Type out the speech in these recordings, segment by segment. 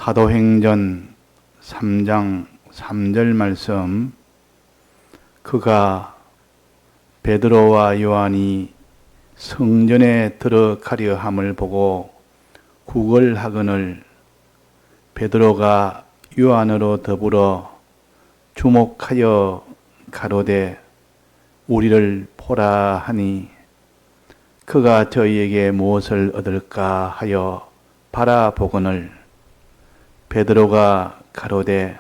사도행전 3장 3절 말씀, 그가 베드로와 요한이 성전에 들어가려 함을 보고 구걸하거늘 베드로가 요한으로 더불어 주목하여 가로되 우리를 보라 하니 그가 저희에게 무엇을 얻을까 하여 바라보거늘 베드로가 가로되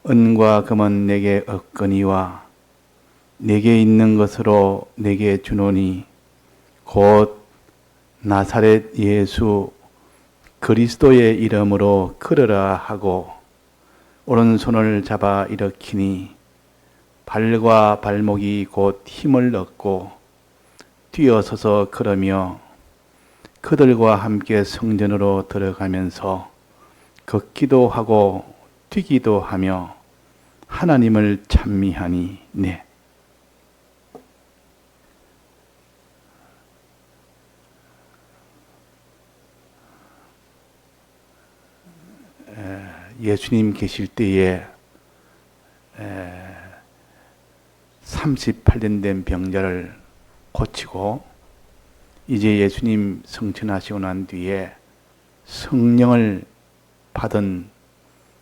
은과 금은 내게 없거니와 내게 있는 것으로 내게 주노니 곧 나사렛 예수 그리스도의 이름으로 걸으라 하고 오른손을 잡아 일으키니 발과 발목이 곧 힘을 얻고 뛰어서서 걸으며 그들과 함께 성전으로 들어가면서 걷기도 하고 뛰기도 하며 하나님을 찬미하니 네. 예수님 계실 때에 38년 된 병자를 고치고 이제 예수님 성천하시고 난 뒤에 성령을 받은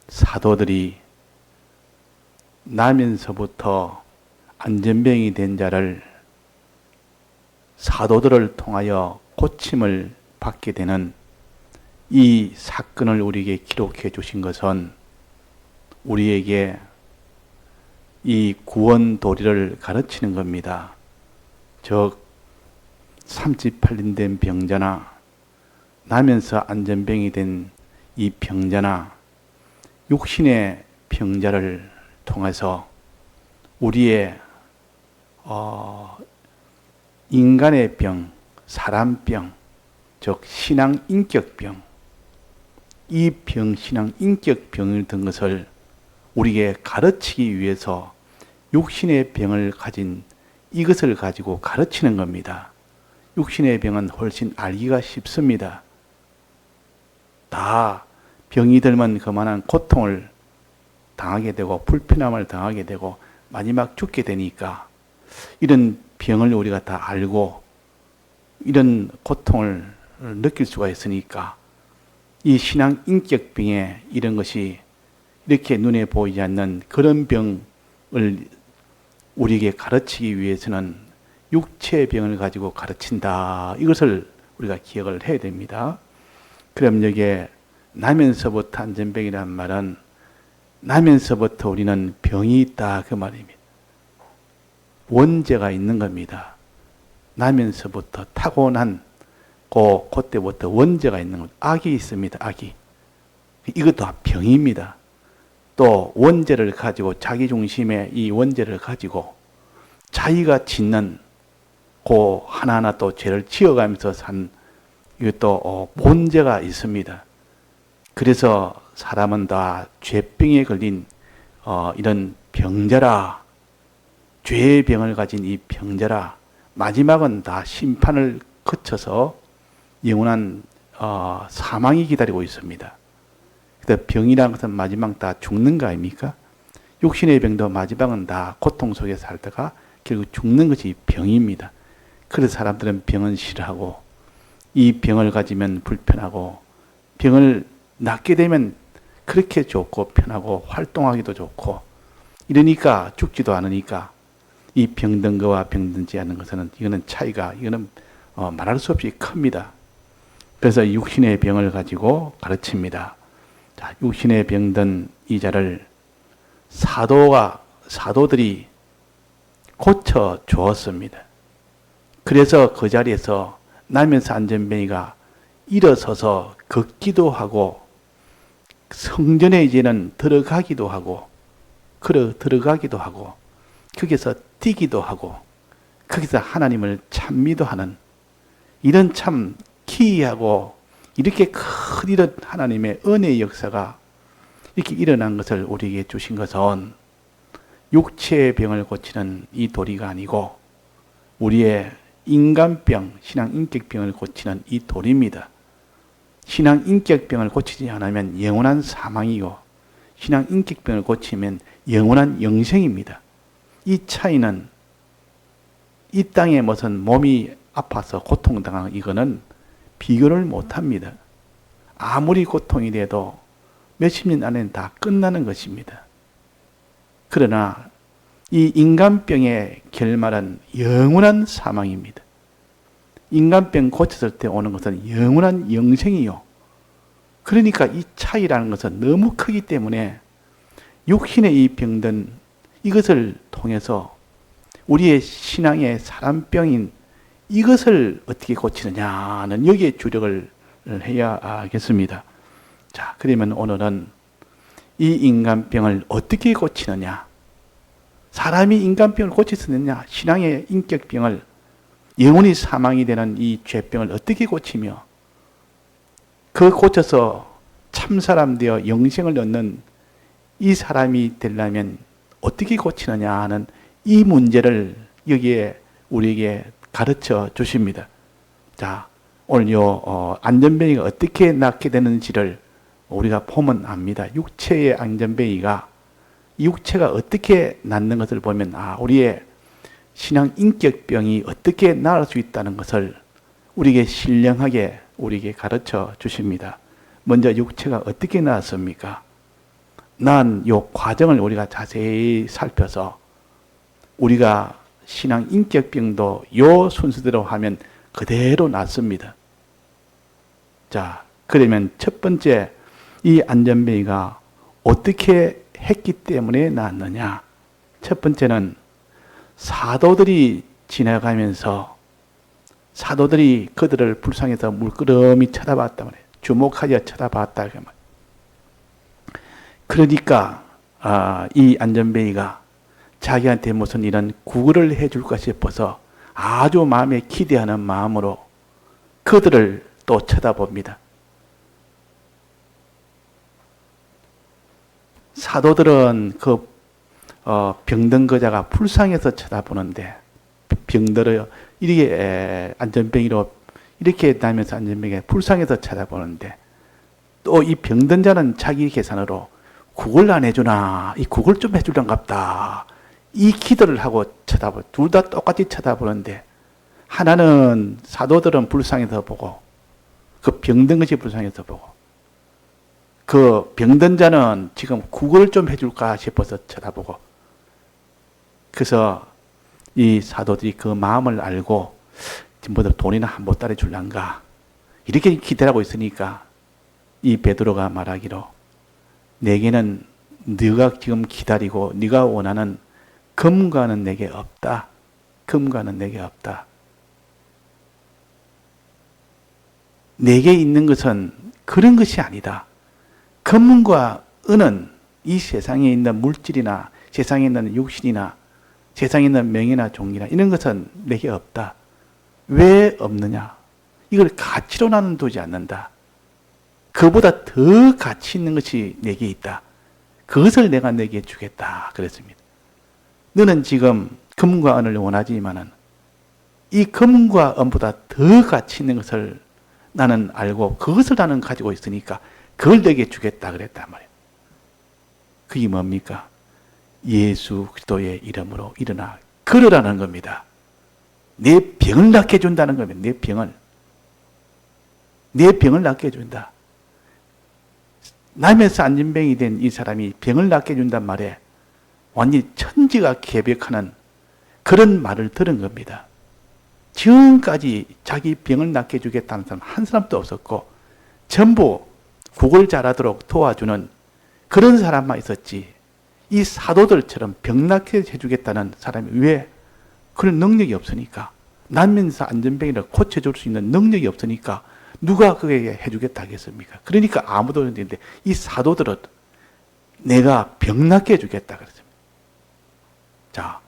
사도들이 나면서부터 안전병이 된 자를 사도들을 통하여 고침을 받게 되는 이 사건을 우리에게 기록해 주신 것은 우리에게 이 구원 도리를 가르치는 겁니다. 즉 38년 된 병자나 나면서 안전병이 된 이 병자나 육신의 병자를 통해서 우리의 인간의 병, 사람병, 즉 신앙 인격병, 이 병, 신앙 인격병을 든 것을 우리에게 가르치기 위해서 육신의 병을 가진 이것을 가지고 가르치는 겁니다. 육신의 병은 훨씬 알기가 쉽습니다. 다 병이 들면 그만한 고통을 당하게 되고 불편함을 당하게 되고 마지막 죽게 되니까 이런 병을 우리가 다 알고 이런 고통을 느낄 수가 있으니까 이 신앙 인격병에 이런 것이 이렇게 눈에 보이지 않는 그런 병을 우리에게 가르치기 위해서는 육체의 병을 가지고 가르친다. 이것을 우리가 기억을 해야 됩니다. 그럼 여기에 나면서부터 안전병이라는 말은 나면서부터 우리는 병이 있다 그 말입니다. 원죄가 있는 겁니다. 나면서부터 타고난 그때부터 원죄가 있는 것, 악이 있습니다. 악이. 이것도 병입니다. 또 원죄를 가지고 자기 중심의 이 원죄를 가지고 자기가 짓는 그 하나하나 또 죄를 지어가면서 산 이것도 본죄가 있습니다. 그래서 사람은 다 죄병에 걸린 이런 병자라, 죄의 병을 가진 이 병자라, 마지막은 다 심판을 거쳐서 영원한 사망이 기다리고 있습니다. 병이라는 것은 마지막 다 죽는 거 아닙니까? 육신의 병도 마지막은 다 고통 속에 살다가 결국 죽는 것이 병입니다. 그래서 사람들은 병은 싫어하고 이 병을 가지면 불편하고 병을 낫게 되면 그렇게 좋고 편하고 활동하기도 좋고 이러니까 죽지도 않으니까 이 병든 거와 병든지 않은 것은 이거는 차이가 이거는 말할 수 없이 큽니다. 그래서 육신의 병을 가지고 가르칩니다. 자, 육신의 병든 이 자를 사도들이 고쳐 주었습니다. 그래서 그 자리에서 나면서 안전병이가 일어서서 걷기도 하고 성전에 이제는 들어가기도 하고 들어가기도 하고 거기서 뛰기도 하고 거기서 하나님을 찬미도 하는 이런 참 기이하고 이렇게 큰 이런 하나님의 은혜의 역사가 이렇게 일어난 것을 우리에게 주신 것은 육체의 병을 고치는 이 도리가 아니고 우리의 인간병, 신앙 인격병을 고치는 이 도리입니다. 신앙 인격병을 고치지 않으면 영원한 사망이고 신앙 인격병을 고치면 영원한 영생입니다. 이 차이는 이 땅에 무슨 몸이 아파서 고통당하는 이거는 비교를 못합니다. 아무리 고통이 돼도 몇십 년 안에는 다 끝나는 것입니다. 그러나 이 인간병의 결말은 영원한 사망입니다. 인간병 고쳤을 때 오는 것은 영원한 영생이요. 그러니까 이 차이라는 것은 너무 크기 때문에 육신의 이 병든 이것을 통해서 우리의 신앙의 사람병인 이것을 어떻게 고치느냐는 여기에 주력을 해야 하겠습니다. 자, 그러면 오늘은 이 인간병을 어떻게 고치느냐? 사람이 인간병을 고칠 수 있느냐? 신앙의 인격병을 영원히 사망이 되는 이 죄병을 어떻게 고치며 그 고쳐서 참사람 되어 영생을 얻는 이 사람이 되려면 어떻게 고치느냐 하는 이 문제를 여기에 우리에게 가르쳐 주십니다. 자, 오늘 안전뱅이가 어떻게 낫게 되는지를 우리가 보면 압니다. 육체의 안전뱅이가 육체가 어떻게 낫는 것을 보면 우리의 신앙 인격병이 어떻게 나을 수 있다는 것을 우리에게 신령하게 우리에게 가르쳐 주십니다. 먼저 육체가 어떻게 나았습니까? 난 이 과정을 우리가 자세히 살펴서 우리가 신앙 인격병도 요 순서대로 하면 그대로 낫습니다. 자, 그러면 첫 번째 이 안전뱅이가 어떻게 했기 때문에 나았느냐? 첫 번째는 사도들이 지나가면서 사도들이 그들을 불쌍해서 물끄러미 쳐다봤다 말이에요. 주목하여 쳐다봤다. 그러니까 이 안전뱅이가 자기한테 무슨 이런 구걸을 해줄까 싶어서 아주 마음에 기대하는 마음으로 그들을 또 쳐다봅니다. 사도들은 그 병든 거자가 불쌍해서 쳐다보는데 병들어요. 이렇게 안전뱅이로 이렇게 다니면서 안전뱅이가 불쌍해서 쳐다보는데 또 이 병든 자는 자기 계산으로 국을 안 해주나 이 국을 좀 해주란갑다 이 기도를 하고 쳐다보. 둘 다 똑같이 쳐다보는데 하나는 사도들은 불쌍해서 보고 그 병든 것이 불쌍해서 보고 그 병든 자는 지금 국을 좀 해줄까 싶어서 쳐다보고 그래서 이 사도들이 그 마음을 알고 뭐들 돈이나 한 보따리 줄란가 이렇게 기대하고 있으니까 이 베드로가 말하기로 내게는 네가 지금 기다리고 네가 원하는 금과는 내게 없다. 금과는 내게 없다. 내게 있는 것은 그런 것이 아니다. 금과 은은 이 세상에 있는 물질이나 세상에 있는 육신이나 세상에 있는 명예나 종기나 이런 것은 내게 없다. 왜 없느냐? 이걸 가치로 나는 두지 않는다. 그보다 더 가치 있는 것이 내게 있다. 그것을 내가 내게 주겠다. 그랬습니다. 너는 지금 금과 은을 원하지만은 이 금과 은보다 더 가치 있는 것을 나는 알고 그것을 나는 가지고 있으니까 그걸 내게 주겠다 그랬단 말이에요. 그게 뭡니까? 예수 그리스도의 이름으로 일어나 걸으라는 겁니다. 내 병을 낫게 해준다는 겁니다. 내 병을 낫게 해준다. 남에서 안진병이 된 이 사람이 병을 낫게 해준단 말에 완전히 천지가 개벽하는 그런 말을 들은 겁니다. 지금까지 자기 병을 낫게 해주겠다는 사람 한 사람도 없었고 전부 국을 잘하도록 도와주는 그런 사람만 있었지 이 사도들처럼 병 낫게 해주겠다는 사람이 왜 그런 능력이 없으니까 난면서 안전병이를 고쳐줄 수 있는 능력이 없으니까 누가 그에게 해주겠다 하겠습니까? 그러니까 아무도 없는데 이 사도들은 내가 병 낫게 해주겠다 그랬습니다. 자,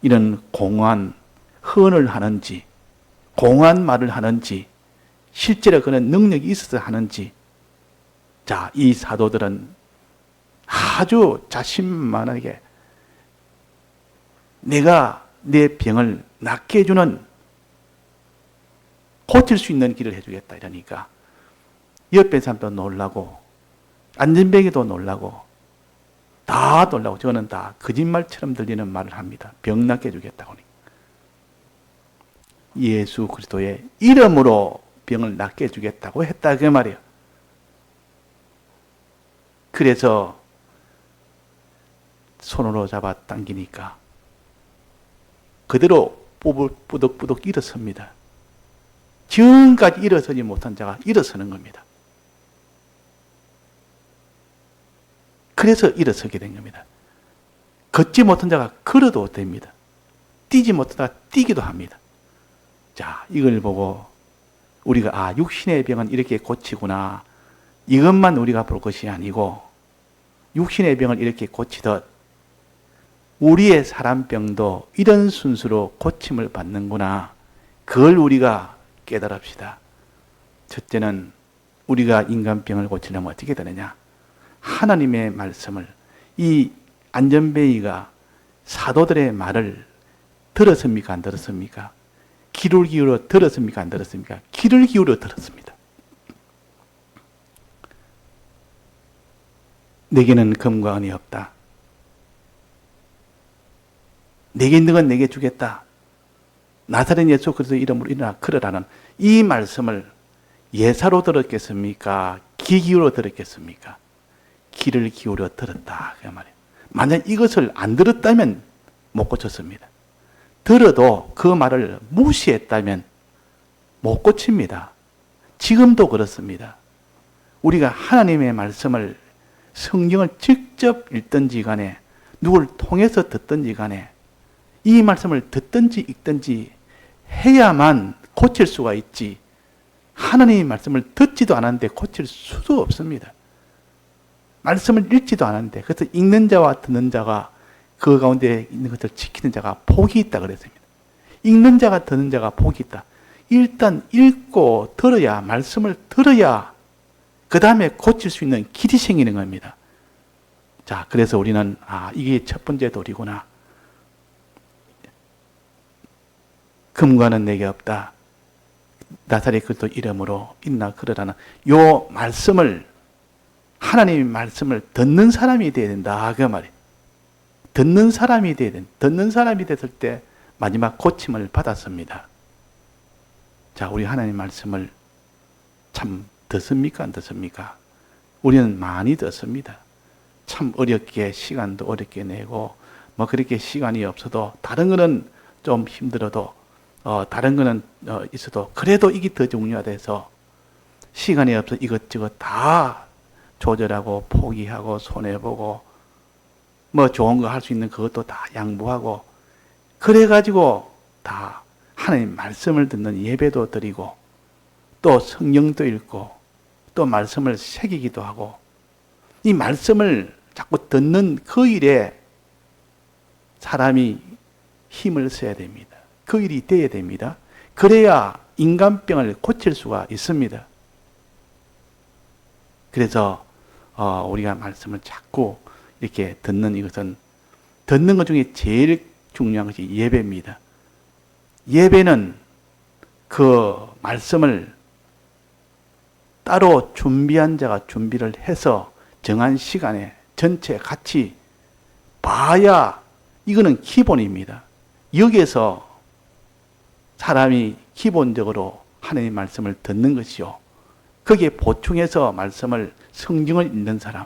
이런 공허한 헌을 하는지 공허한 말을 하는지 실제로 그런 능력이 있어서 하는지 자, 이 사도들은 아주 자신만하게 내가 내 병을 낫게 해주는 고칠 수 있는 길을 해주겠다 이러니까 옆에 사람도 놀라고 안전뱅이도 놀라고 다 놀라고 저는 다 거짓말처럼 들리는 말을 합니다. 병 낫게 해주겠다고. 예수 그리스도의 이름으로 병을 낫게 해주겠다고 했다 그 말이에요. 그래서 손으로 잡아 당기니까 그대로 뿌덕뿌덕 일어섭니다. 지금까지 일어서지 못한 자가 일어서는 겁니다. 그래서 일어서게 된 겁니다. 걷지 못한 자가 걸어도 됩니다. 뛰지 못한 자가 뛰기도 합니다. 자, 이걸 보고 우리가 육신의 병은 이렇게 고치구나. 이것만 우리가 볼 것이 아니고 육신의 병을 이렇게 고치듯 우리의 사람병도 이런 순수로 고침을 받는구나. 그걸 우리가 깨달읍시다. 첫째는 우리가 인간병을 고치려면 어떻게 되느냐. 하나님의 말씀을, 이 안전뱅이가 사도들의 말을 들었습니까? 안 들었습니까? 귀를 기울여 들었습니까? 안 들었습니까? 귀를 기울여 들었습니다. 내게는 금과 은이 없다. 내게 있는 건 내게 주겠다. 나사렛 예수 그리스도 이름으로 일어나 걸으라는 이 말씀을 예사로 들었겠습니까? 귀 기울여 들었겠습니까? 귀를 기울여 들었다 그 말이에요. 만약 이것을 안 들었다면 못 고쳤습니다. 들어도 그 말을 무시했다면 못 고칩니다. 지금도 그렇습니다. 우리가 하나님의 말씀을 성경을 직접 읽든지 간에 누굴 통해서 듣든지 간에 이 말씀을 듣든지 읽든지 해야만 고칠 수가 있지 하나님의 말씀을 듣지도 않았는데 고칠 수도 없습니다. 말씀을 읽지도 않았는데 그래서 읽는 자와 듣는 자가 그 가운데 있는 것을 지키는 자가 복이 있다 그랬습니다. 읽는 자가 듣는 자가 복이 있다. 일단 읽고 들어야 말씀을 들어야 그 다음에 고칠 수 있는 길이 생기는 겁니다. 자, 그래서 우리는 이게 첫 번째 도리구나. 금과는 내게 없다. 나사렛 그리스도 이름으로 일어나 걸으라는 요 말씀을 하나님의 말씀을 듣는 사람이 되어야 된다 그 말이에요. 듣는 사람이 되어야 된다. 듣는 사람이 됐을 때 마지막 고침을 받았습니다. 자, 우리 하나님의 말씀을 참 듣습니까? 안 듣습니까? 우리는 많이 듣습니다. 참 어렵게 시간도 어렵게 내고 뭐 그렇게 시간이 없어도 다른 거는 좀 힘들어도 다른 거는 있어도 그래도 이게 더 중요하대서 시간이 없어 이것저것 다 조절하고 포기하고 손해보고 뭐 좋은 거 할 수 있는 그것도 다 양보하고 그래가지고 다 하나님 말씀을 듣는 예배도 드리고 또 성경도 읽고 또 말씀을 새기기도 하고 이 말씀을 자꾸 듣는 그 일에 사람이 힘을 써야 됩니다. 그 일이 돼야 됩니다. 그래야 인간병을 고칠 수가 있습니다. 그래서 우리가 말씀을 자꾸 이렇게 듣는 이것은 듣는 것 중에 제일 중요한 것이 예배입니다. 예배는 그 말씀을 따로 준비한 자가 준비를 해서 정한 시간에 전체 같이 봐야 이거는 기본입니다. 여기에서 사람이 기본적으로 하나님의 말씀을 듣는 것이요. 거기에 보충해서 말씀을 성경을 읽는 사람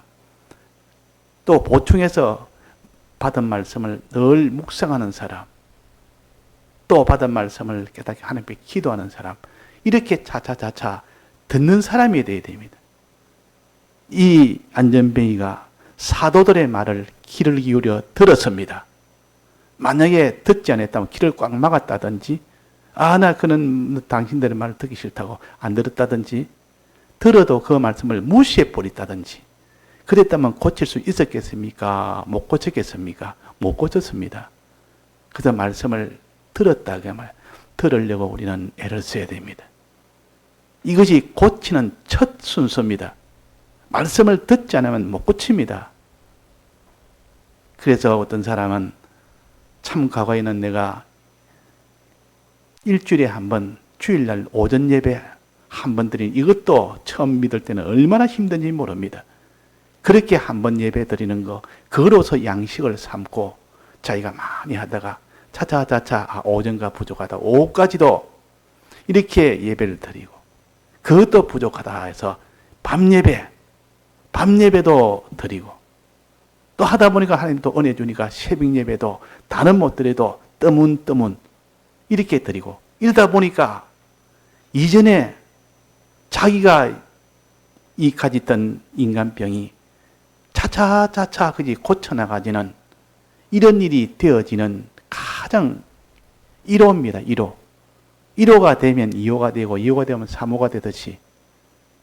또 보충해서 받은 말씀을 늘 묵상하는 사람 또 받은 말씀을 깨닫게 하나님께 기도하는 사람 이렇게 차차차차 듣는 사람이 되어야 됩니다. 이 안전뱅이가 사도들의 말을 귀를 기울여 들었습니다. 만약에 듣지 않았다면 귀를 꽉 막았다든지 나 그는 당신들의 말을 듣기 싫다고 안 들었다든지 들어도 그 말씀을 무시해 버렸다든지 그랬다면 고칠 수 있었겠습니까? 못 고쳤겠습니까? 못 고쳤습니다. 그래서 말씀을 들었다 그 말. 들으려고 우리는 애를 써야 됩니다. 이것이 고치는 첫 순서입니다. 말씀을 듣지 않으면 못 고칩니다. 그래서 어떤 사람은 참 과거에는 내가 일주일에 한 번 주일날 오전 예배 한 번 드린 이것도 처음 믿을 때는 얼마나 힘든지 모릅니다. 그렇게 한 번 예배 드리는 거, 그거로서 양식을 삼고 자기가 많이 하다가 차차차차 오전가 부족하다. 오후까지도 이렇게 예배를 드리고 그것도 부족하다 해서 밤 예배도 드리고 또 하다 보니까 하나님 또 은혜 주니까 새벽 예배도 다는 못 드려도 뜨문뜨문 이렇게 드리고 이러다 보니까 이전에 자기가 이 가졌던 인간병이 차차차차 그지 고쳐나가지는 이런 일이 되어지는 가장 1호입니다. 1호. 1호가 되면 2호가 되고 2호가 되면 3호가 되듯이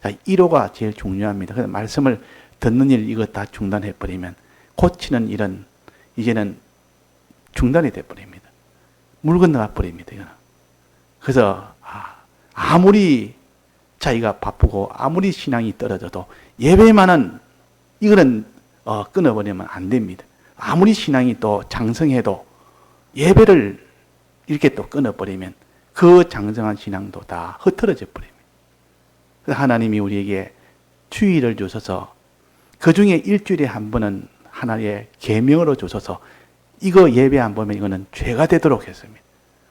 1호가 제일 중요합니다. 그래서 말씀을 듣는 일 이거 다 중단해버리면 고치는 일은 이제는 중단이 돼버립니다. 물 건너가 버립니다. 이거는. 그래서 아무리 자기가 바쁘고 아무리 신앙이 떨어져도 예배만은 이거는 끊어버리면 안 됩니다. 아무리 신앙이 또 장성해도 예배를 이렇게 또 끊어버리면 그 장성한 신앙도 다 흩어져 버립니다. 그래서 하나님이 우리에게 주의를 주셔서 그 중에 일주일에 한 번은 하나의 계명으로 주셔서 이거 예배 안 보면 이거는 죄가 되도록 했습니다.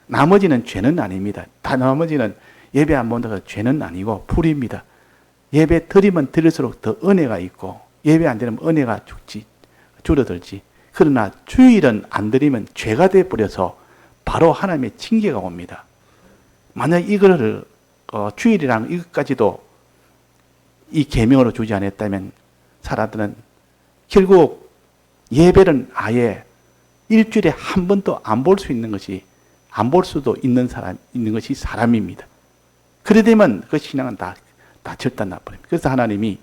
나머지는 죄는 아닙니다. 다 나머지는 예배 안 본다고 죄는 아니고 불입니다. 예배 드리면 드릴수록 더 은혜가 있고 예배 안 드리면 은혜가 줄어들지. 그러나 주일은 안 드리면 죄가 되어버려서 바로 하나님의 징계가 옵니다. 만약 이거를 주일이랑 이것까지도 이 계명으로 주지 않았다면 사람들은 결국 예배는 아예 일주일에 한 번도 안 볼 수 있는 것이 안 볼 수도 있는 것이 사람입니다. 그래 되면 그 신앙은 다 절단 나버립니다. 그래서 하나님이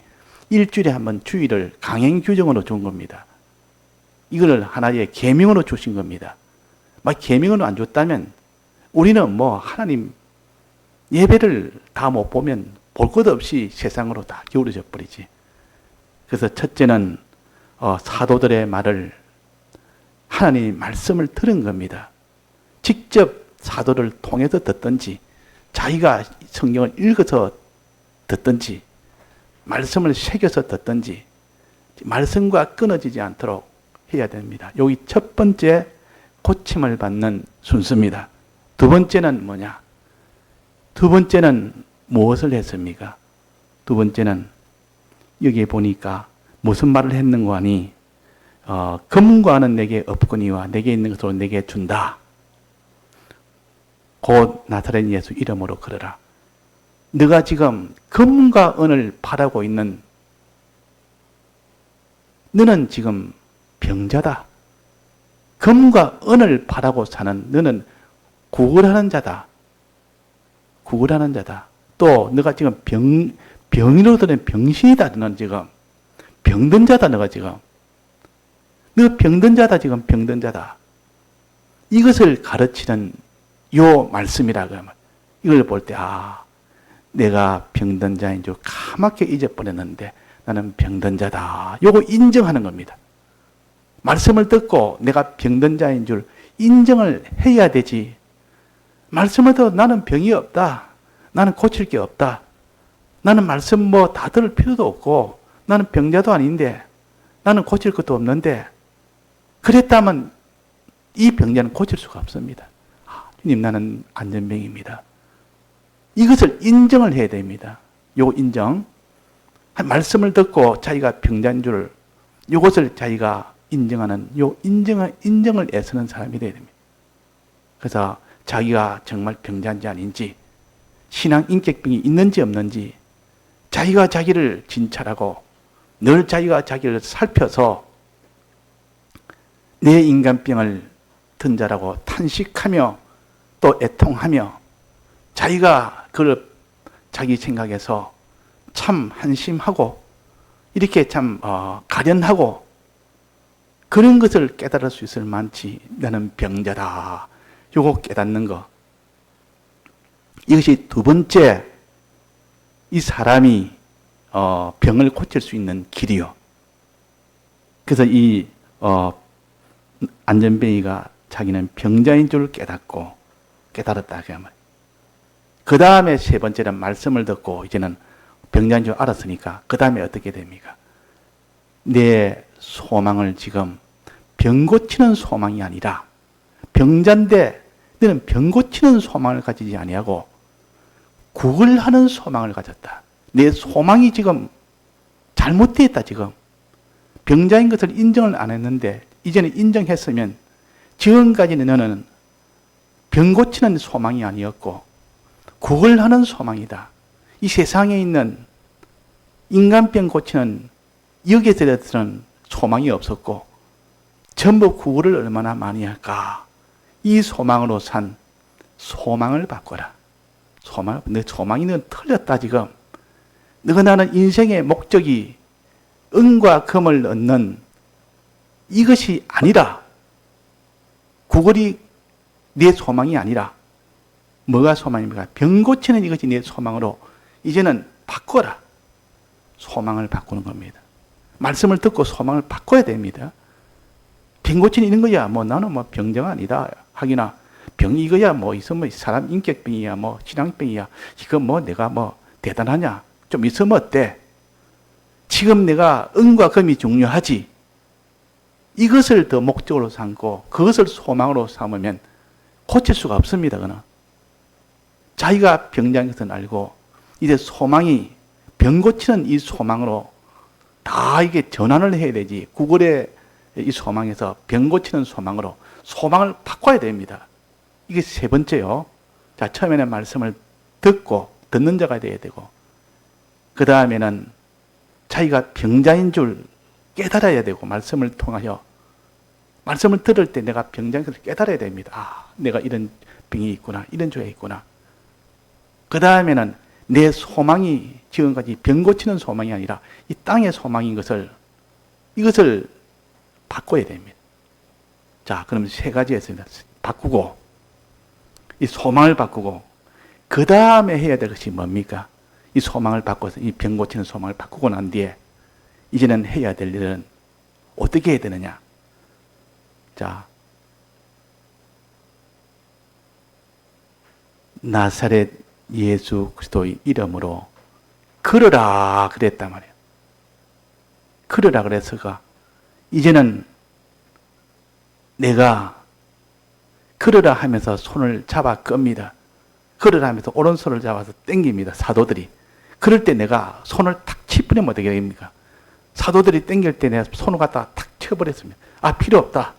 일주일에 한 번 주일을 강행 규정으로 준 겁니다. 이걸 하나의 계명으로 주신 겁니다. 막 계명으로 안 줬다면 우리는 뭐 하나님 예배를 다 못 보면 볼 것 없이 세상으로 다 기울어져 버리지. 그래서 첫째는 사도들의 말을 하나님의 말씀을 들은 겁니다. 직접 사도를 통해서 듣든지 자기가 성경을 읽어서 듣든지 말씀을 새겨서 듣든지 말씀과 끊어지지 않도록 해야 됩니다. 여기 첫 번째 고침을 받는 순서입니다. 두 번째는 뭐냐? 두 번째는 무엇을 했습니까? 두 번째는 여기에 보니까 무슨 말을 했는가 하니 금과는 내게 없거니와 내게 있는 것으로 내게 준다. 곧 나사렛 예수 이름으로 걸어라. 네가 지금 금과 은을 바라고 있는 너는 지금 병자다. 금과 은을 바라고 사는 너는 구걸하는 자다. 구걸하는 자다. 또 너가 지금 병이로 들은 병신이다. 너는 지금 병든 자다. 너가 지금 너 병든 자다. 지금 병든 자다. 이것을 가르치는 요 말씀이라 그러면 이걸 볼 때 내가 병든 자인 줄 까맣게 잊어버렸는데 나는 병든 자다. 요거 인정하는 겁니다. 말씀을 듣고 내가 병든 자인 줄 인정을 해야 되지. 말씀을 듣고 나는 병이 없다. 나는 고칠 게 없다. 나는 말씀 뭐 다 들을 필요도 없고 나는 병자도 아닌데 나는 고칠 것도 없는데 그랬다면 이 병자는 고칠 수가 없습니다. 주님 나는 안전병입니다. 이것을 인정을 해야 됩니다. 요 인정. 말씀을 듣고 자기가 병자인 줄 이것을 자기가 인정하는 요 인정을 애쓰는 사람이 되어야 됩니다. 그래서 자기가 정말 병자인지 아닌지 신앙 인격병이 있는지 없는지 자기가 자기를 진찰하고 늘 자기가 자기를 살펴서 내 인간병을 든 자라고 탄식하며 또 애통하며 자기가 그걸 자기 생각에서 참 한심하고 이렇게 참 가련하고 그런 것을 깨달을 수 있을 만치 나는 병자다. 요거 깨닫는 거. 이것이 두 번째 이 사람이 병을 고칠 수 있는 길이요. 그래서 이 안전뱅이가 자기는 병자인 줄 깨닫고 깨달았다. 그 다음에 세 번째는 말씀을 듣고 이제는 병자인 줄 알았으니까 그 다음에 어떻게 됩니까? 내 소망을 지금 병 고치는 소망이 아니라 병자인데 너는 병 고치는 소망을 가지지 아니하고 구걸하는 소망을 가졌다. 내 소망이 지금 잘못되어 있다. 지금 병자인 것을 인정을 안 했는데 이제는 인정했으면 지금까지는 너는 병 고치는 소망이 아니었고 구걸하는 소망이다. 이 세상에 있는 인간병 고치는 여기에 대해서는 소망이 없었고 전부 구걸을 얼마나 많이 할까. 이 소망으로 산 소망을 바꿔라. 내 소망이 넌 틀렸다 지금. 너가 나는 인생의 목적이 은과 금을 얻는 이것이 아니라 구걸이 내 소망이 아니라 뭐가 소망입니까? 병 고치는 이것이 내 소망으로 이제는 바꿔라. 소망을 바꾸는 겁니다. 말씀을 듣고 소망을 바꿔야 됩니다. 병 고치는 이런 거야. 뭐 나는 뭐 병자가 아니다. 하기나 병이 이거야. 뭐 있으면 사람 인격병이야. 뭐 신앙병이야. 이거 뭐 내가 뭐 대단하냐. 좀 있으면 어때? 지금 내가 은과 금이 중요하지. 이것을 더 목적으로 삼고 그것을 소망으로 삼으면 고칠 수가 없습니다. 그는 자기가 병자인 것은 알고 이제 소망이 병 고치는 이 소망으로 다 이게 전환을 해야 되지. 구걸의 이 소망에서 병 고치는 소망으로 소망을 바꿔야 됩니다. 이게 세 번째요. 자, 처음에는 말씀을 듣고 듣는 자가 되어야 되고 그 다음에는 자기가 병자인 줄 깨달아야 되고 말씀을 통하여 말씀을 들을 때 내가 병자인 것을 깨달아야 됩니다. 아, 내가 이런 병이 있구나. 이런 죄가 있구나. 그 다음에는 내 소망이 지금까지 병 고치는 소망이 아니라 이 땅의 소망인 것을 이것을 바꿔야 됩니다. 자, 그럼 세 가지 했습니다. 바꾸고 이 소망을 바꾸고 그 다음에 해야 될 것이 뭡니까? 이 소망을 바꿔서 이 병 고치는 소망을 바꾸고 난 뒤에 이제는 해야 될 일은 어떻게 해야 되느냐? 자, 나사렛 예수 그리스도의 이름으로 걸어라 그랬단 말이에요. 걸어라 그래서가 이제는 내가 걸어라 하면서 손을 잡아 끕니다. 걸어라 하면서 오른손을 잡아서 당깁니다. 사도들이. 그럴 때 내가 손을 탁 치뿌리면 어떻게 됩니까? 사도들이 당길 때 내가 손을 갖다가 탁 쳐버렸습니다. 아, 필요 없다.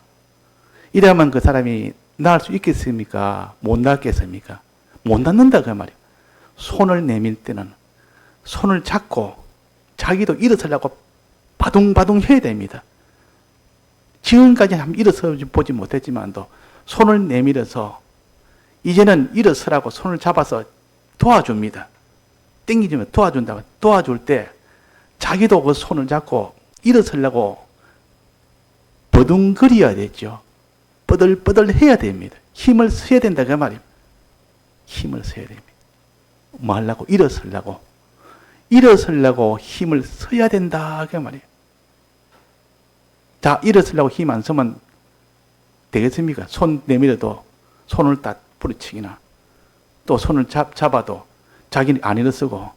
이러면 그 사람이 나을 수 있겠습니까? 못 낫겠습니까? 못 낫는다 그 말이에요. 손을 내밀 때는 손을 잡고 자기도 일어서려고 바둥바둥 해야 됩니다. 지금까지는 한번 일어서 보지 못했지만도 손을 내밀어서 이제는 일어서라고 손을 잡아서 도와줍니다. 땡기지면 도와준다고 도와줄 때 자기도 그 손을 잡고 일어서려고 버둥거려야 되죠. 뻐들뻐들 해야 됩니다. 힘을 써야 된다 그 말이에요. 힘을 써야 됩니다. 뭐 하려고? 일어서려고. 일어서려고 힘을 써야 된다 그 말이에요. 자, 일어서려고 힘 안 쓰면 되겠습니까? 손 내밀어도 손을 딱 부딪히기나 또 손을 잡아도 자기는 안 일어서고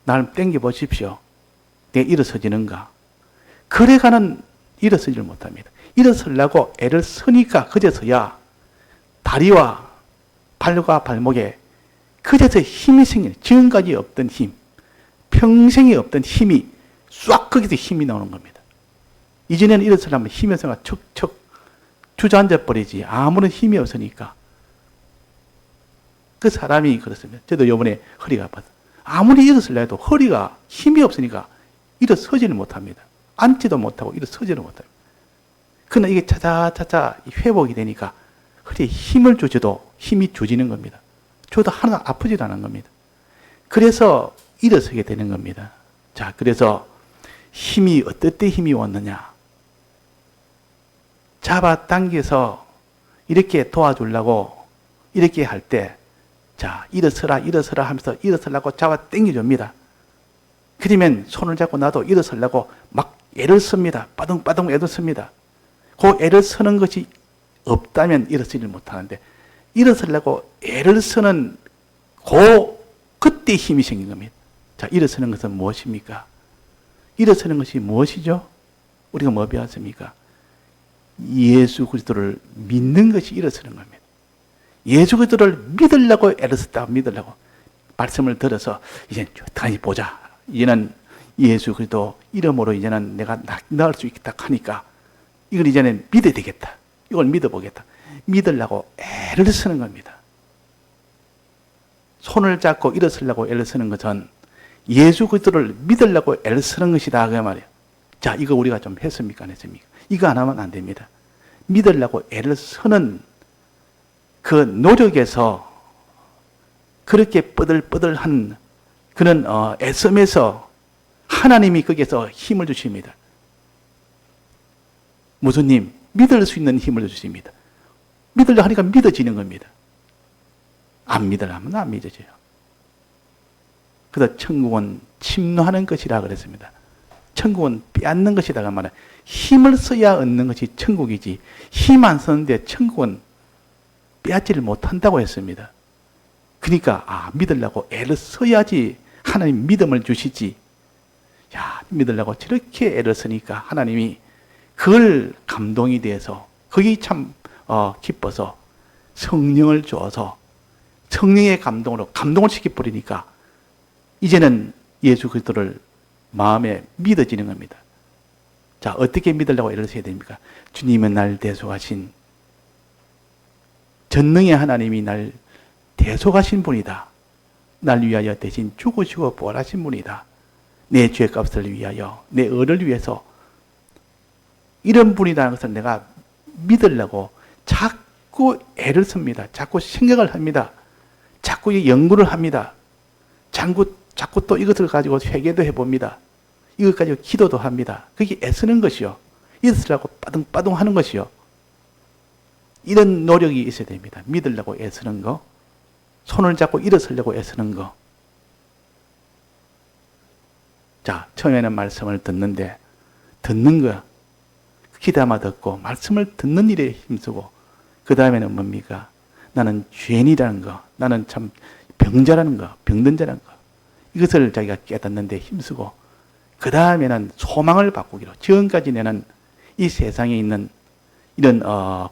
나를 땡겨 보십시오. 내가 일어서지는가? 그래가는 일어서지를 못합니다. 일어서려고 애를 쓰니까 그제서야 다리와 발과 발목에 그제서 힘이 생기는 지금까지 없던 힘, 평생에 없던 힘이 싹 거기서 힘이 나오는 겁니다. 이전에는 일어서려면 힘이 없으니까 척척 주저앉아 버리지 아무런 힘이 없으니까 그 사람이 그렇습니다. 저도 이번에 허리가 아파서 아무리 일어서려 해도 허리가 힘이 없으니까 일어서지를 못합니다. 앉지도 못하고 일어서지를 못합니다. 그러나 이게 차차차차 회복이 되니까 허리에 힘을 주셔도 힘이 주지는 겁니다. 저도 하나도 아프지도 않은 겁니다. 그래서 일어서게 되는 겁니다. 자, 그래서 힘이 어떨 때 힘이 왔느냐? 잡아당겨서 이렇게 도와주려고 이렇게 할 때, 자, 일어서라 하면서 일어서려고 잡아당겨줍니다. 그러면 손을 잡고 나도 일어서려고 막 애를 씁니다. 빠둥빠둥 애를 씁니다. 그 애를 쓰는 것이 없다면 일어서지를 못하는데, 일어서려고 애를 쓰는 그때 힘이 생긴 겁니다. 자, 일어서는 것은 무엇입니까? 일어서는 것이 무엇이죠? 우리가 뭐 배웠습니까? 예수 그리스도를 믿는 것이 일어서는 겁니다. 예수 그리스도를 믿으려고 애를 썼다. 믿으려고. 말씀을 들어서 이제 다시 보자. 이제는 예수 그리스도 이름으로 이제는 내가 나을 수 있겠다 하니까 이걸 이제는 믿어야 되겠다. 이걸 믿어보겠다. 믿으려고 애를 쓰는 겁니다. 손을 잡고 일어서려고 애를 쓰는 것은 예수 그리스도를 믿으려고 애를 쓰는 것이다. 그 말이에요. 자, 이거 우리가 좀 했습니까? 안 했습니까? 이거 안 하면 안 됩니다. 믿으려고 애를 쓰는 그 노력에서 그렇게 뻐들뻐들한 그런 애씀에서 하나님이 거기에서 힘을 주십니다. 무수님, 믿을 수 있는 힘을 주십니다. 믿으려 하니까 믿어지는 겁니다. 안 믿으려면 안 믿어져요. 그래서 천국은 침노하는 것이라 그랬습니다. 천국은 빼앗는 것이다 그 말이에요. 힘을 써야 얻는 것이 천국이지 힘 안 쓰는데 천국은 빼앗지를 못한다고 했습니다. 그러니까 믿으려고 애를 써야지 하나님 믿음을 주시지. 야, 믿으려고 저렇게 애를 쓰니까 하나님이 그걸 감동이 돼서 거기 참 기뻐서 성령을 줘서 성령의 감동으로 감동을 시켜버리니까 이제는 예수 그리스도를 마음에 믿어지는 겁니다. 자, 어떻게 믿으려고 애를 써야 됩니까? 주님은 날 대속하신 전능의 하나님이 날 대속하신 분이다. 날 위하여 대신 죽으시고 부활하신 분이다. 내 죄값을 위하여, 내 의를 위해서 이런 분이라는 것을 내가 믿으려고 자꾸 애를 씁니다. 자꾸 생각을 합니다. 자꾸 연구를 합니다. 자꾸 또 이것을 가지고 회개도 해봅니다. 이것 가지고 기도도 합니다. 그게 애쓰는 것이요. 있으라고 빠둥빠둥 하는 것이요. 이런 노력이 있어야 됩니다. 믿으려고 애쓰는 거, 손을 잡고 일어서려고 애쓰는 거. 자, 처음에는 말씀을 듣는데, 듣는 거, 귀담아 듣고, 말씀을 듣는 일에 힘쓰고, 그 다음에는 뭡니까? 나는 죄인이라는 거, 나는 참 병자라는 거, 병든 자라는 거. 이것을 자기가 깨닫는데 힘쓰고, 그 다음에는 소망을 바꾸기로. 지금까지 내는 이 세상에 있는 이런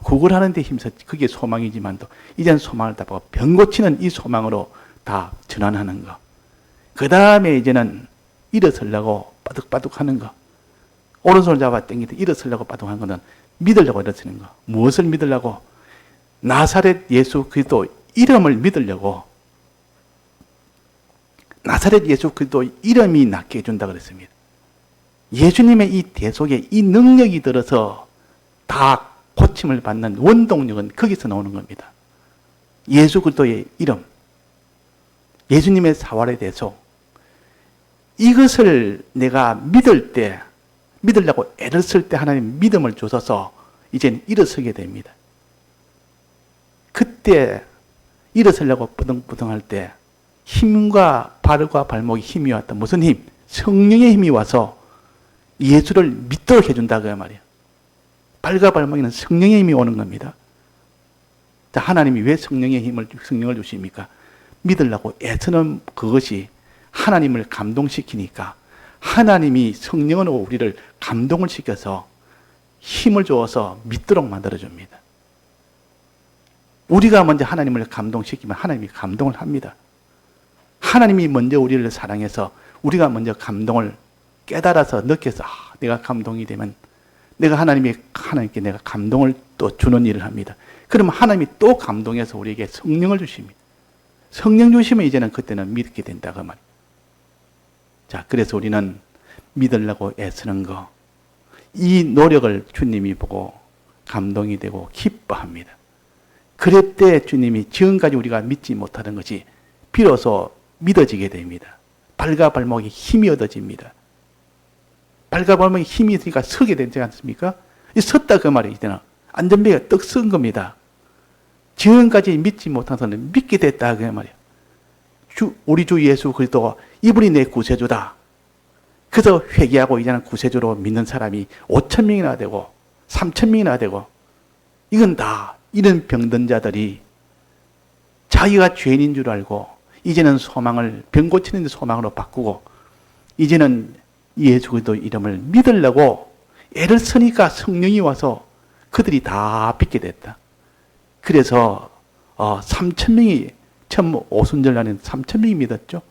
구걸하는 데 힘써 그게 소망이지만도 이제는 소망을 다 바꾸고 병 고치는 이 소망으로 다 전환하는 거. 그 다음에 이제는 일어서려고 빠득빠득 하는 거. 오른손을 잡아 당기듯 일어서려고 빠득하는 거는 믿으려고 일어서는 거. 무엇을 믿으려고? 나사렛 예수 그리스도 이름을 믿으려고. 나사렛 예수 그리스도 이름이 낫게 해준다 그랬습니다. 예수님의 이 대속에 이 능력이 들어서 다 고침을 받는 원동력은 거기서 나오는 겁니다. 예수 그리스도의 이름, 예수님의 사활의 대속, 이것을 내가 믿으려고 애를 쓸 때 하나님 믿음을 주셔서 이제는 일어서게 됩니다. 그때 일어서려고 뿌둥뿌둥할 때 힘과 발과 발목에 힘이 왔다. 무슨 힘? 성령의 힘이 와서 예수를 믿도록 해준다 그 말이에요. 발과 발목에는 성령의 힘이 오는 겁니다. 자, 하나님이 왜 성령을 주십니까? 믿으려고 애쓰는 그것이 하나님을 감동시키니까 하나님이 성령으로 우리를 감동을 시켜서 힘을 주어서 믿도록 만들어줍니다. 우리가 먼저 하나님을 감동시키면 하나님이 감동을 합니다. 하나님이 먼저 우리를 사랑해서 우리가 먼저 감동을 깨달아서 느껴서 내가 감동이 되면 내가 하나님께 내가 감동을 또 주는 일을 합니다. 그러면 하나님이 또 감동해서 우리에게 성령을 주십니다. 성령 주시면 이제는 그때는 믿게 된다 그 말. 자, 그래서 우리는 믿으려고 애쓰는 거, 이 노력을 주님이 보고 감동이 되고 기뻐합니다. 그럴 때 주님이 지금까지 우리가 믿지 못하던 것이 비로소 믿어지게 됩니다. 발과 발목에 힘이 얻어집니다. 발과 발목에 힘이 있으니까 서게 되지 않습니까? 섰다 그 말이에요. 이제는 안전벨트가 떡 쓴 겁니다. 지금까지 믿지 못하서는 믿게 됐다 그 말이에요. 우리 주 예수 그리스도가 이분이 내 구세주다. 그래서 회개하고 이제는 구세주로 믿는 사람이 5,000명이나 되고 3,000명이나 되고, 이건 다 이런 병든 자들이 자기가 죄인인 줄 알고 이제는 소망을 병 고치는 데 소망으로 바꾸고 이제는 예수 그리스도 이름을 믿으려고 애를 쓰니까 성령이 와서 그들이 다 믿게 됐다. 그래서 3천 명이 처음 오순절 날에는 3천 명이 믿었죠.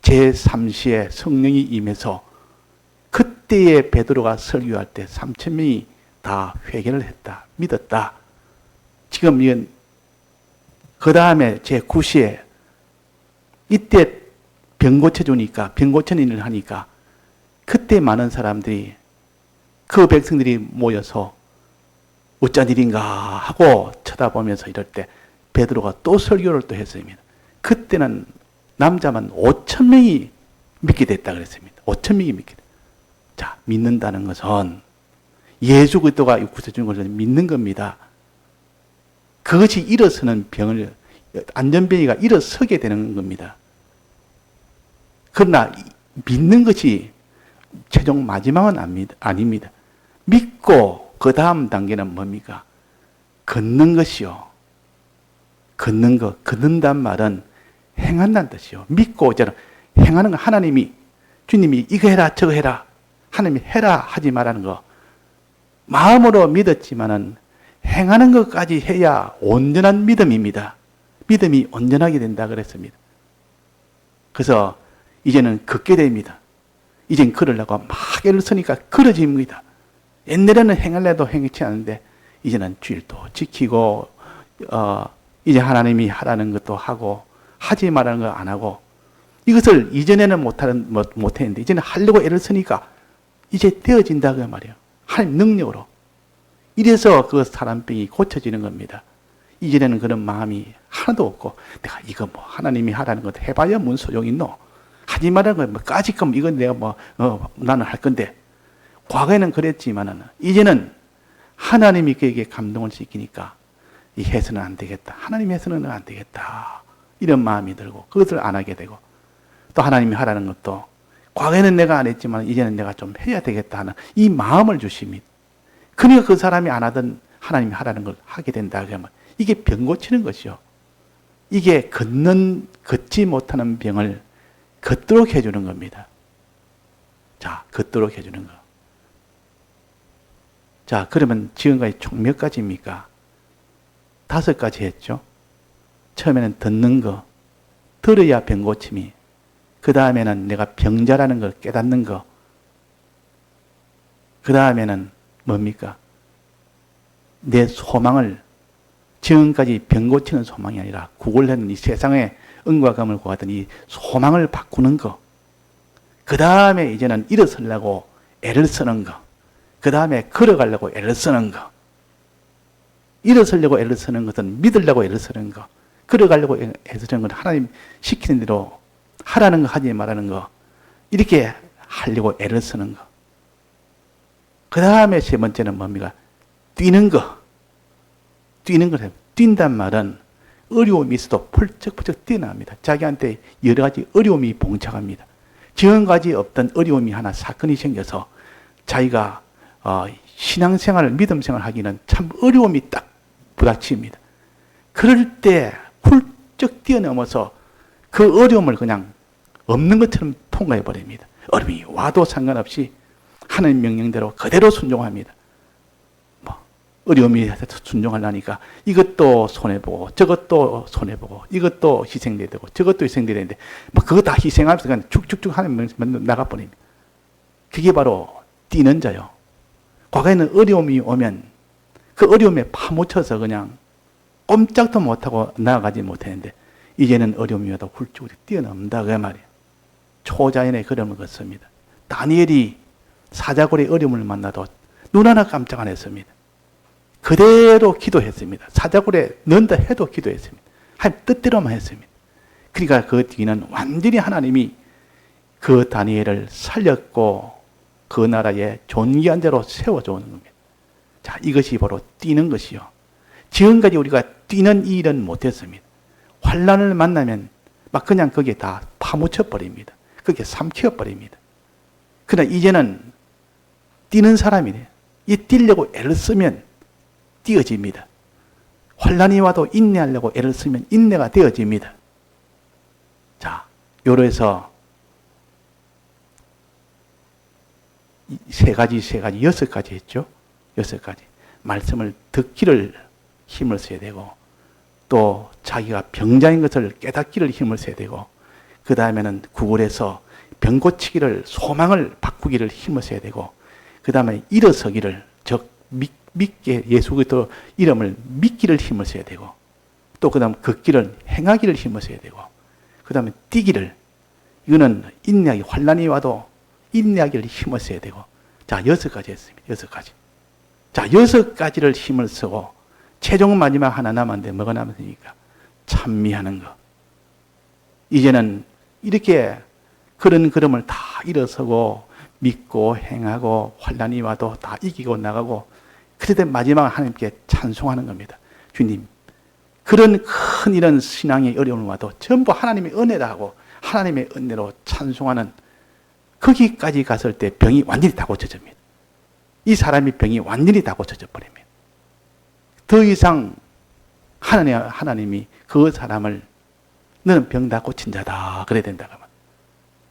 제3시에 성령이 임해서 그때의 베드로가 설교할 때 3천 명이 다 회개를 했다. 믿었다. 지금 이건 그 다음에 제9시에 이때 병 고쳐주니까 병 고치는 일을 하니까 그때 많은 사람들이 그 백성들이 모여서 어쩐 일인가 하고 쳐다보면서 이럴 때 베드로가 또 설교를 또 했습니다. 그때는 남자만 5천 명이 믿게 됐다 그랬습니다. 5천 명이 믿게 됐다. 자, 믿는다는 것은 예수 그리스도가 구세주는 것을 믿는 겁니다. 그것이 일어서는 병을 안전병이가 일어서게 되는 겁니다. 그러나 믿는 것이 최종 마지막은 아닙니다. 믿고 그 다음 단계는 뭡니까? 걷는 것이요. 걷는 것, 걷는단 말은 행한다는 뜻이요. 믿고 저는 행하는 거 하나님이 주님이 이거 해라 저거 해라 하나님이 해라 하지 말라는 거 마음으로 믿었지만은 행하는 것까지 해야 온전한 믿음입니다. 믿음이 온전하게 된다 그랬습니다. 그래서 이제는 걷게 됩니다. 이젠 걸으려고 막 애를 쓰니까 걸어집니다. 옛날에는 행하려도 행치 않은데 이제는 주일도 지키고 이제 하나님이 하라는 것도 하고 하지 말라는 거 안 하고 이것을 이전에는 못했는데 이제는 하려고 애를 쓰니까 이제 되어진다 그 말이에요. 하나님 능력으로. 이래서 그 사람병이 고쳐지는 겁니다. 이전에는 그런 마음이 하나도 없고 내가 이거 뭐 하나님이 하라는 것 해봐야 뭔 소용이 있노? 하지 말라는 거 까짓끔 이건 내가 나는 할 건데 과거에는 그랬지만은 이제는 하나님이 그에게 감동을 시키니까 이 해서는 안 되겠다. 하나님 해서는 안 되겠다. 이런 마음이 들고 그것을 안 하게 되고 또 하나님이 하라는 것도 과거에는 내가 안 했지만 이제는 내가 좀 해야 되겠다 하는 이 마음을 주십니다. 그러니까 그 사람이 안 하던 하나님이 하라는 걸 하게 된다. 그러면 이게 병 고치는 것이요. 이게 걷지 못하는 병을 걷도록 해주는 겁니다. 자, 걷도록 해주는 거. 자, 그러면 지금까지 총 몇 가지입니까? 5가지 했죠. 처음에는 듣는 거, 들어야 병 고침이. 그 다음에는 내가 병자라는 걸 깨닫는 거. 그 다음에는 뭡니까? 내 소망을 지금까지 병 고치는 소망이 아니라 구걸하는 이 세상에 은과 금을 구하던 이 소망을 바꾸는 거. 그 다음에 이제는 일어서려고 애를 쓰는 거. 그 다음에 걸어가려고 애를 쓰는 거. 일어서려고 애를 쓰는 것은 믿으려고 애를 쓰는 거. 걸어가려고 애를 쓰는 건 하나님 시키는 대로 하라는 거 하지 말라는 거. 이렇게 하려고 애를 쓰는 거. 그 다음에 세 번째는 뭡니까? 뛰는 거. 뛰는 거예요. 뛴단 말은 어려움이 있어도 펄쩍펄쩍 뛰어납니다. 자기한테 여러 가지 어려움이 봉착합니다. 지금까지 없던 어려움이 하나 사건이 생겨서 자기가 신앙생활을 믿음생활을 하기는 참 어려움이 딱 부닥칩니다. 그럴 때 훌쩍 뛰어넘어서 그 어려움을 그냥 없는 것처럼 통과해 버립니다. 어려움이 와도 상관없이 하나님 명령대로 그대로 순종합니다. 어려움이 순종하려니까 이것도 손해보고 저것도 손해보고 이것도 희생돼야 되고 저것도 희생돼야 되는데 그거 다 희생하면서 그냥 쭉쭉쭉 하나님 나가버립니다. 그게 바로 뛰는 자요. 과거에는 어려움이 오면 그 어려움에 파묻혀서 그냥 꼼짝도 못하고 나아가지 못했는데 이제는 어려움이 와도 훌쩍 뛰어넘는다 그 말이에요. 초자연의 걸음을 걷습니다. 다니엘이 사자굴의 어려움을 만나도 눈 하나 깜짝 안 했습니다. 그대로 기도했습니다. 사자굴에 넣는다 해도 기도했습니다. 하나님 뜻대로만 했습니다. 그러니까 그 뒤는 완전히 하나님이 그 다니엘을 살렸고 그 나라에 존귀한 자로 세워주는 겁니다. 자, 이것이 바로 뛰는 것이요. 지금까지 우리가 뛰는 일은 못했습니다. 환난을 만나면 막 그냥 거기에 다 파묻혀 버립니다. 거기에 삼켜 버립니다. 그러나 이제는 뛰는 사람이네. 이 뛰려고 애를 쓰면 뛰어집니다. 환난이 와도 인내하려고 애를 쓰면 인내가 되어집니다. 자, 요로 해서 세 가지, 여섯 가지 했죠. 여섯 가지. 말씀을 듣기를 힘을 써야 되고, 또 자기가 병자인 것을 깨닫기를 힘을 써야 되고, 그 다음에는 구걸해서 병 고치기를, 소망을 바꾸기를 힘을 써야 되고, 그 다음에 일어서기를, 즉 믿게 예수 그리스도 이름을 믿기를 힘을 써야 되고, 또 그 다음 걷기를, 행하기를 힘을 써야 되고, 그 다음에 뛰기를, 이거는 인내하기, 환난이 와도 인내하기를 힘을 써야 되고, 자, 여섯 가지 했습니다. 여섯 가지. 자, 여섯 가지를 힘을 쓰고, 최종 마지막 하나 남았는데 뭐가 남았습니까? 찬미하는 거. 이제는 이렇게 그런 걸음을 다 일어서고, 믿고, 행하고, 환난이 와도 다 이기고 나가고, 그때 마지막 하나님께 찬송하는 겁니다. 주님, 그런 큰 이런 신앙의 어려움을 와도 전부 하나님의 은혜다 하고, 하나님의 은혜로 찬송하는, 거기까지 갔을 때 병이 완전히 다 고쳐집니다. 이 사람이 병이 완전히 다 고쳐져 버립니다. 더 이상 하나님이 그 사람을 너는 병 다 고친 자다 그래야 된다고 하면,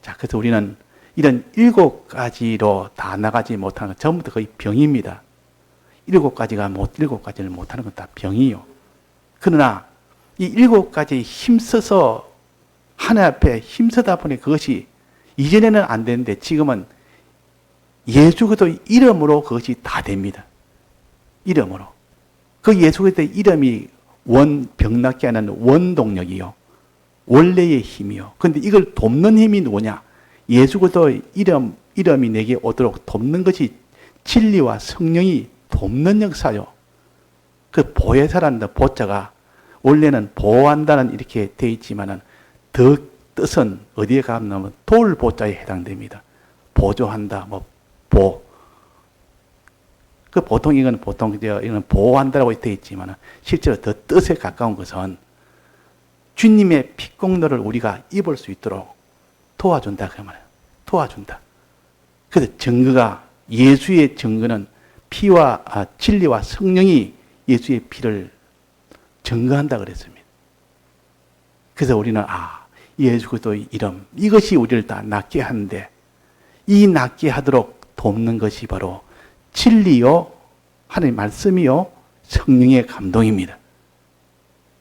자, 그래서 우리는 이런 일곱 가지로 다 나가지 못하는 것 전부 다 거의 병입니다. 일곱 가지를 못하는 건 다 병이요. 그러나 이 일곱 가지에 힘써서 하나님 앞에 힘쓰다 보니 그것이 이전에는 안 되는데 지금은 예수 그리스도의 이름으로 그것이 다 됩니다. 이름으로. 그 예수 그리스도의 이름이 병 낫게 하는 원동력이요. 원래의 힘이요. 그런데 이걸 돕는 힘이 누구냐? 예수 그리스도의 이름이 내게 오도록 돕는 것이 진리와 성령이 돕는 역사요. 그 보혜사라는 보자가 원래는 보호한다는 이렇게 되어 있지만은 더 뜻은 어디에 가면 돌보자에 해당됩니다. 보조한다, 보통 이건 보호한다라고 되어 있지만 실제로 더 뜻에 가까운 것은 주님의 피공로를 우리가 입을 수 있도록 도와준다 그 말이에요. 도와준다. 그래서 증거가, 예수의 증거는 피와 진리와 성령이 예수의 피를 증거한다 그랬습니다. 그래서 우리는 예수 그리스도의 이름, 이것이 우리를 다 낫게 하는데, 이 낫게 하도록 돕는 것이 바로 진리요, 하나님의 말씀이요, 성령의 감동입니다.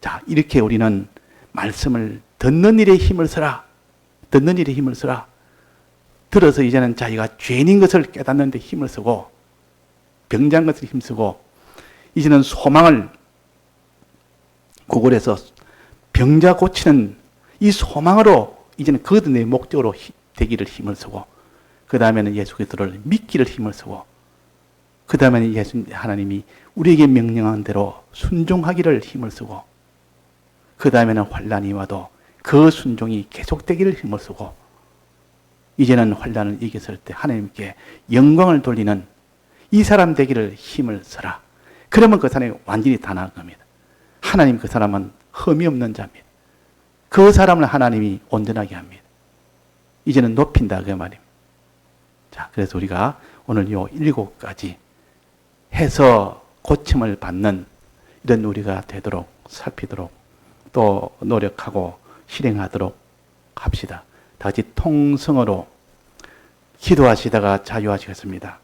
자, 이렇게 우리는 말씀을 듣는 일에 힘을 써라. 듣는 일에 힘을 써라. 들어서 이제는 자기가 죄인인 것을 깨닫는 데 힘을 쓰고, 병자인 것을 힘쓰고, 이제는 소망을 구걸해서 병자 고치는 이 소망으로 이제는 그것도 내 목적으로 되기를 힘을 쓰고, 그 다음에는 예수 그리스도를 믿기를 힘을 쓰고, 그 다음에는 하나님이 우리에게 명령한 대로 순종하기를 힘을 쓰고, 그 다음에는 환난이 와도 그 순종이 계속되기를 힘을 쓰고, 이제는 환난을 이겼을 때 하나님께 영광을 돌리는 이 사람 되기를 힘을 써라. 그러면 그 사람이 완전히 다 나은 겁니다. 하나님 그 사람은 흠이 없는 자입니다. 그 사람을 하나님이 온전하게 합니다. 이제는 높인다 그 말입니다. 자, 그래서 우리가 오늘 요 7가지 해서 고침을 받는 이런 우리가 되도록 살피도록 또 노력하고 실행하도록 합시다. 다 같이 통성으로 기도하시다가 자유하시겠습니다.